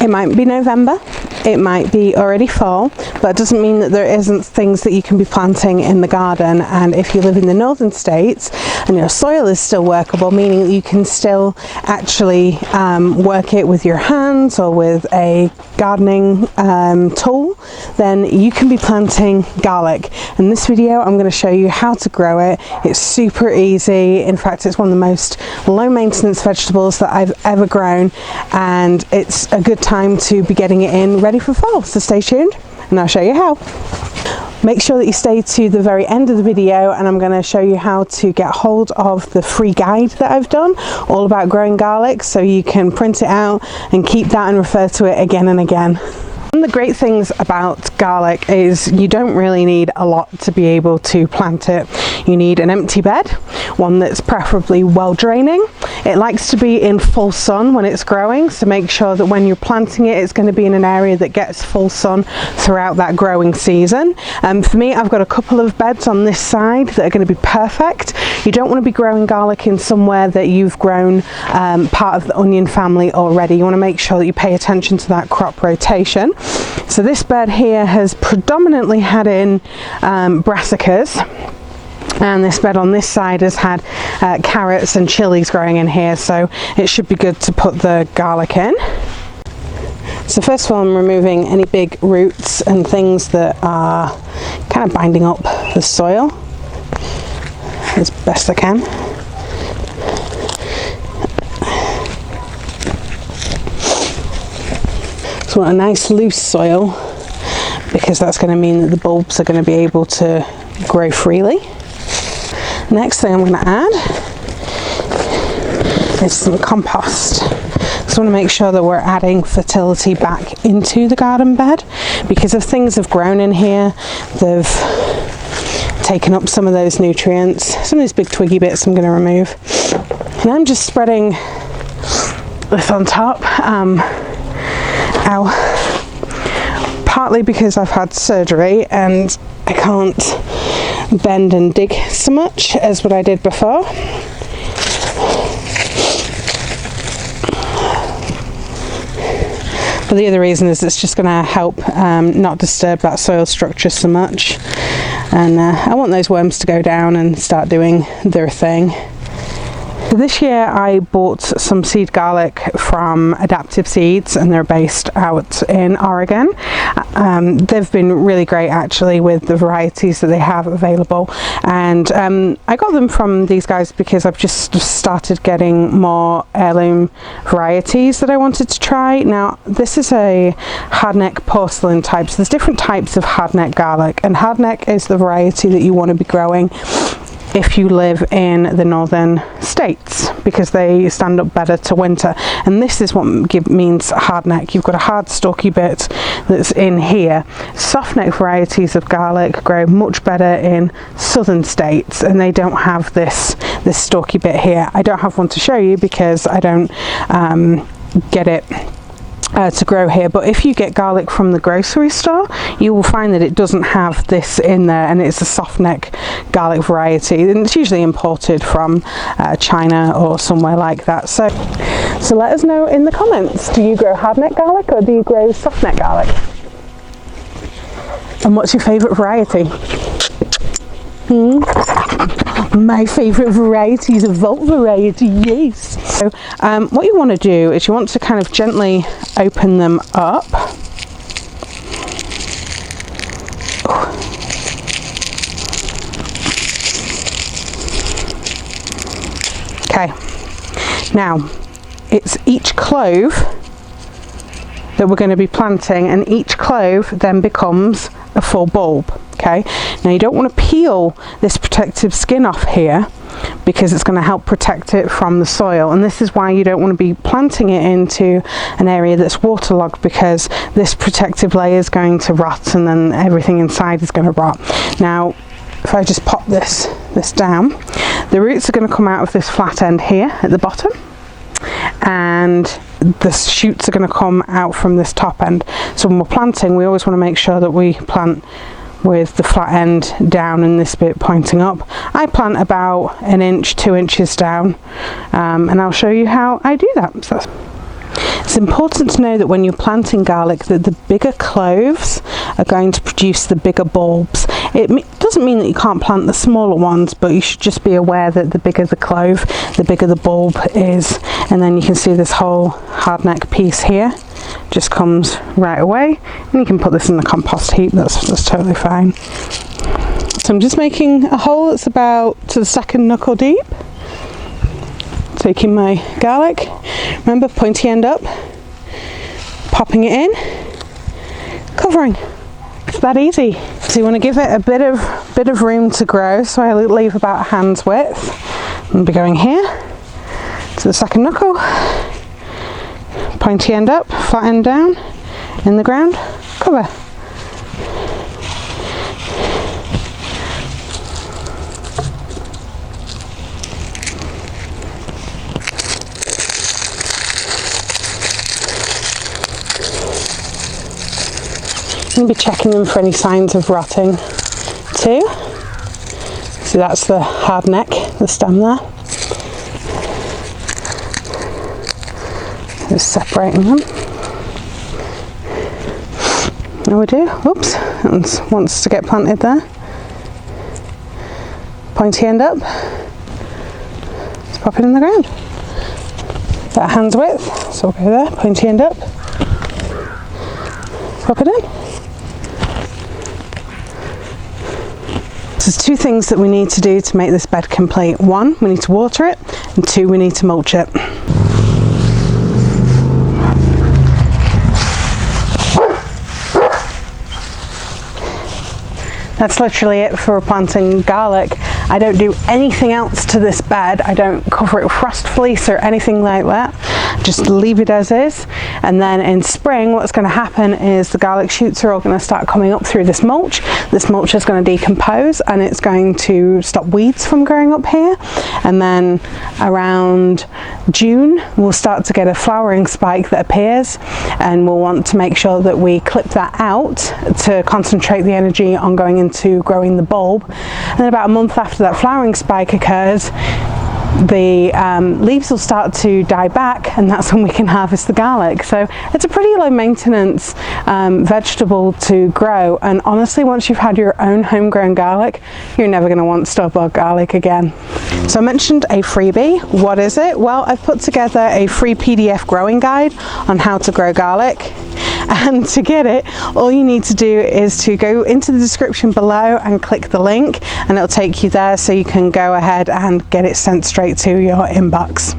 It might be November, it might be already fall, but it doesn't mean that there isn't things that you can be planting in the garden. And if you live in the northern states and your soil is still workable, meaning that you can still actually work it with your hands or with a gardening tool, then you can be planting garlic. In this video I'm going to show you how to grow it. It's super easy. In fact, it's one of the most low maintenance vegetables that I've ever grown, and it's a good time to be getting it in ready for fall. So stay tuned and I'll show you how. Make sure that you stay to the very end of the video, and I'm going to show you how to get hold of the free guide that I've done all about growing garlic, so you can print it out and keep that and refer to it again and again. One of the great things about garlic is you don't really need a lot to be able to plant it. You need an empty bed, one that's preferably well draining. It likes to be in full sun when it's growing, so make sure that when you're planting it, it's going to be in an area that gets full sun throughout that growing season. For me, I've got a couple of beds on this side that are going to be perfect. You don't want to be growing garlic in somewhere that you've grown part of the onion family already. You want to make sure that you pay attention to that crop rotation. So this bed here has predominantly had in brassicas, and this bed on this side has had carrots and chilies growing in here, so it should be good to put the garlic in. So first of all, I'm removing any big roots and things that are kind of binding up the soil as best I can. So I want a nice loose soil, because that's going to mean that the bulbs are going to be able to grow freely. Next thing I'm going to add is some compost. So I want to make sure that we're adding fertility back into the garden bed, because if things have grown in here, they've taken up some of those nutrients. Some of these big twiggy bits I'm going to remove. And I'm just spreading this on top. Partly because I've had surgery and I can't bend and dig so much as what I did before. But the other reason is it's just going to help not disturb that soil structure so much, and I want those worms to go down and start doing their thing. This year I bought some seed garlic from Adaptive Seeds, and they're based out in Oregon. They've been really great actually with the varieties that they have available, and I got them from these guys because I've just started getting more heirloom varieties that I wanted to try. Now this is a hardneck porcelain type, so there's different types of hardneck garlic, and hardneck is the variety that you want to be growing if you live in the northern states, because they stand up better to winter. And this is what means hardneck. You've got a hard stalky bit that's in here. Softneck varieties of garlic grow much better in southern states, and they don't have this stalky bit here. I don't have one to show you because I don't get it to grow here, but if you get garlic from the grocery store, you will find that it doesn't have this in there, and it's a soft neck garlic variety, and it's usually imported from China or somewhere like that. So let us know in the comments, do you grow hard neck garlic or do you grow soft neck garlic? And what's your favourite variety? My favourite variety is a Volt variety, yes. So what you want to do is you want to kind of gently open them up. Okay, now it's each clove that we're going to be planting, and each clove then becomes a full bulb. Okay, now you don't want to peel this protective skin off here, because it's going to help protect it from the soil, and this is why you don't want to be planting it into an area that's waterlogged, because this protective layer is going to rot and then everything inside is going to rot. Now if I just pop this down, the roots are going to come out of this flat end here at the bottom, and the shoots are going to come out from this top end. So when we're planting, we always want to make sure that we plant with the flat end down and this bit pointing up. I plant about 1 inch, 2 inches down, and I'll show you how I do that. So It's important to know that when you're planting garlic that the bigger cloves are going to produce the bigger bulbs. It doesn't mean that you can't plant the smaller ones, but you should just be aware that the bigger the clove, the bigger the bulb is. And then you can see this whole hardneck piece here just comes right away, and you can put this in the compost heap. That's totally fine. So I'm just making a hole that's about to the second knuckle deep. Taking my garlic, remember, pointy end up, popping it in, covering. It's that easy. So you want to give it a bit of room to grow, so I leave about a hand's width. I'll be going here to the second knuckle, pointy end up, flat end down, in the ground, cover. I'm going to be checking them for any signs of rotting too. So that's the hard neck, the stem there. Just separating them. There we do. Oops, that wants to get planted there. Pointy end up. Let's pop it in the ground. About a hand's width, so we'll go there. Pointy end up. Pop it in. So there's two things that we need to do to make this bed complete. One, we need to water it, and two, we need to mulch it. That's literally it for planting garlic. I don't do anything else to this bed. I don't cover it with frost fleece or anything like that. Just leave it as is. And then in spring, what's going to happen is the garlic shoots are all going to start coming up through this mulch. This mulch is going to decompose and it's going to stop weeds from growing up here. And then around June, we'll start to get a flowering spike that appears, and we'll want to make sure that we clip that out to concentrate the energy on going into growing the bulb. And then about a month after that flowering spike occurs, the leaves will start to die back, and that's when we can harvest the garlic. So it's a pretty low maintenance vegetable to grow, and honestly, once you've had your own homegrown garlic, you're never going to want store-bought garlic again. So I mentioned a freebie. What is it? Well, I've put together a free PDF growing guide on how to grow garlic. And to get it, all you need to do is to go into the description below and click the link, and it'll take you there so you can go ahead and get it sent straight to your inbox.